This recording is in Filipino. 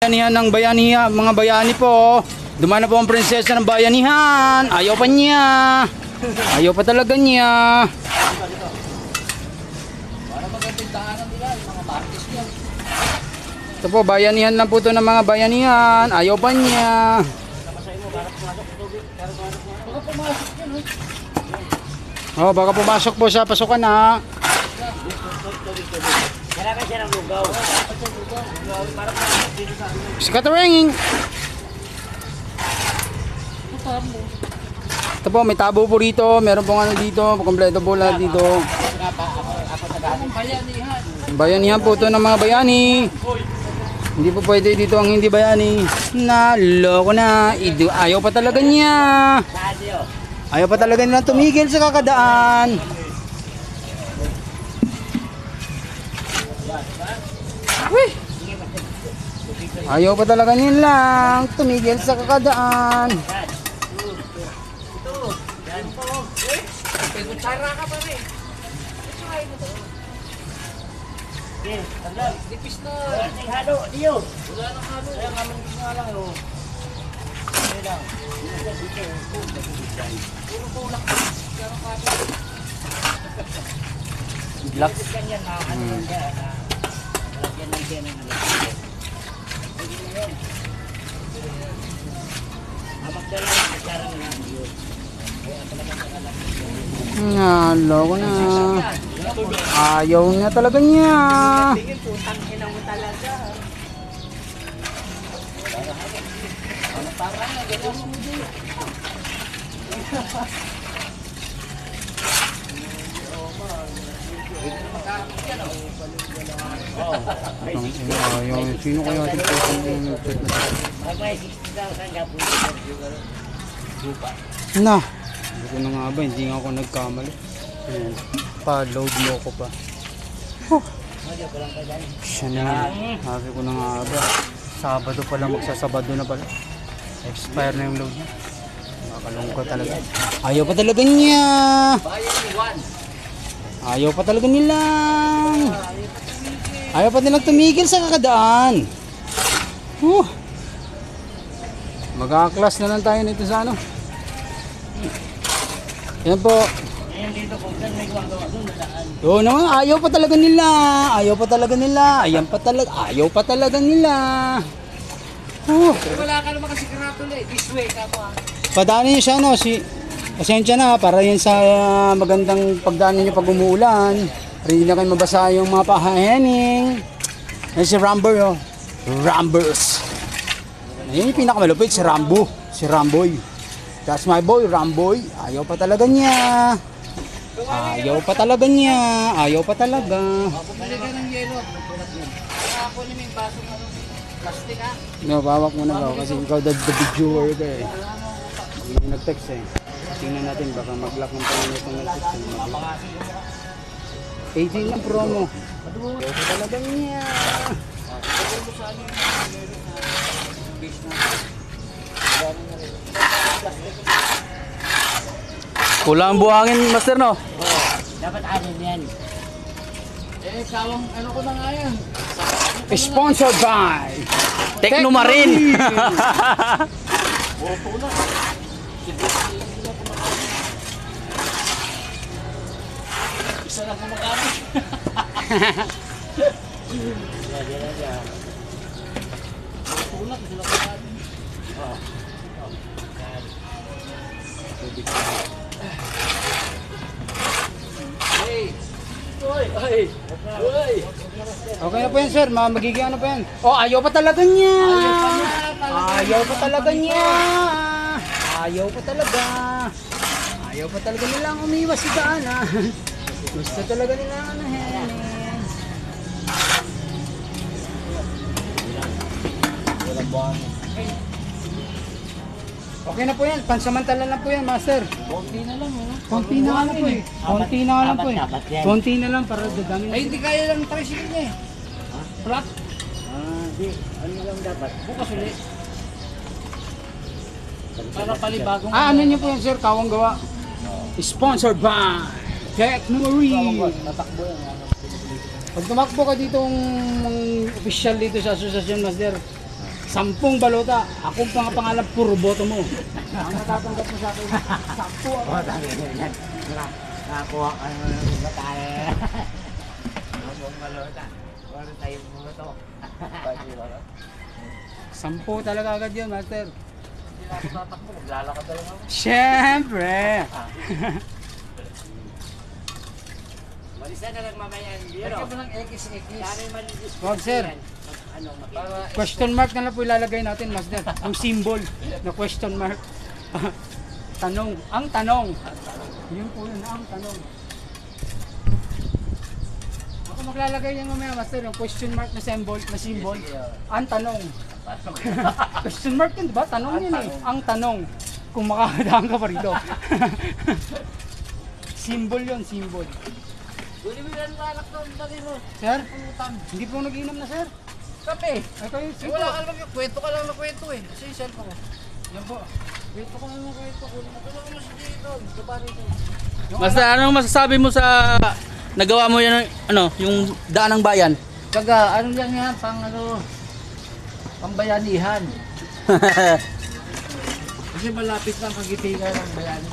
Bayanihan ng bayanihan, mga bayani po. Dumaan na po ang prinsesa ng bayanihan. Ayaw pa niya. Ayaw pa talaga niya. Ito po, bayanihan lang po ito ng mga bayanihan. Ayaw pa niya. Oh, baka pumasok po sa pasukan ha. Scattering. Ito po, may tabo po rito. Meron pong ano dito. Kompleto po lahat dito. Bayanihan po ito ng mga bayani. Hindi po pwede dito ang hindi bayani. Naloko na. Ayaw pa talaga niya. Ayaw pa talaga nilang tumigil sa kakadaan. Uy! Ayaw pa talaga nilang tumigil sa kakadaan. Lipis na. Halo, diyo. Wala nang halo. Kaya nga nga lang yo. Hindi lang. Puro tulak. Pero kaso. Black. Ganyan na ano yan na. Lagyan ng ganyan na. Magdala ng kutsara na yun. Naloko na. Ayaw na talaga niya. Putang ina mo talaga. Parang nagalas mo din. Ayaw. Sino kaya ating pusong nag-check na? May 60,000 nga po. Na. Hindi ko na nga ba. Hindi nga ako nagkamali. Ayan. Pa-load mo ko pa. Siya na. Sabi ko na nga ba. Sabado pala. Magsasabado na pala. Expire na yung load niya. Makalungkot talaga. Ayaw pa talaga niya. Ayaw pa talaga nilang. Ayaw pa nilang tumigil sa kakadaan. Mag-a-class na lang tayo nito sa ano. Yan po. Oo naman, ayaw pa talaga nila. Ayaw pa talaga nila. Ayan pa talaga. Ayaw pa talaga nila. Wala ka naman kasi karatol eh. This way ka po. Padaanin niyo siya no. Pasensya na para yan sa magandang pagdaanin niyo pag umuulan. Para hindi na kayo mabasa yung mga pahahening. Yan si Rambo oh. Rambers. Yan yung pinakamalupit si Rambo. Si Ramboy. That's my boy, Ramboy. Ayaw pa talaga niya. Ayaw pa talaga niya. Ayaw pa talaga. Bumili ka ng yelo. Ako niya may basong ano. Plastic ha. No, bawak mo na ba? Kasi ikaw the viewer ka eh. Hindi nag-text eh. Tingnan natin baka mag-lock ng pangalan itong nag-text eh. 18 lang promo. Ayaw pa talaga niya. Kulang buhangin, master, no? Dapat anin yan. Sawang ano ko na nga yan. Sponsored by Tecno Marine. Isa lang kumagamit. Tulak, isa lang kumagamit. Okay na po yan, sir. Magiging ano pa yan. Oh, ayaw pa talaga niya. Ayaw pa talaga niya. Ayaw pa talaga. Ayaw pa talaga nilang umiwas sa daanan. Gusto talaga nilang anahin. Okay na po yan. Pansamantala lang po yan, master. Konti na lang, ano? Konti na lang po eh. Konti na lang po eh. Konti na lang para dadami. Ay, hindi kaya lang tricycle niya eh. Flat. Di, ano lang dapat? Bukas ulit. Para palibagong Ano niyo po yan, sir? Kawang gawa. Sponsored by Tecno Marine. Tatakbo yan. Pag tumakbo ka dito official dito sa asosasyon, master, 10 balota. Ako pang pangalan, puro boto mo. Ang matatanggap mo sa akin, 10 ako. Oo, tangin na yan. Nakakuha ka naman ng batay. Ang balota. Wala tayong mga to. 10 talaga agad yun, master. Hindi na ako tatakbo, maglalakad na lang ako. Siyempre! Malisa na lang mamaya ang biro. Lagyan mo ng XX. Dami malinis. Wag, sir. Ano, Para Question mark na lang po ilalagay natin, master. Yung symbol na question mark. Tanong. Ang tanong. Yun po yun, ang tanong. Ako maglalagay yan mamaya, master, yung question mark na symbol. Ang tanong. Question mark yun, diba? Tanong yun eh. Ang tanong. Kung makakadaan ka pa rito. Symbol yun, symbol. Huli mo yan lalak doon, dali mo. Sir, Pulutan. hindi po nag-inom na, sir. Kape. Ay, kayo, sige Wala po. ka lang, kwento ka lang na kwento eh. Kasi yung cellphone ko. Yan po. Kwento ka lang na kwento. Kunin mo. Tulungan mo si Dito. Baba rito. Basta anong masasabi mo sa nagawa mo yan ano, yung daan ng bayan? Kaga, ano lang yan, pang ano, pambayanihan. Kasi malapit lang kagitingan ng bayani.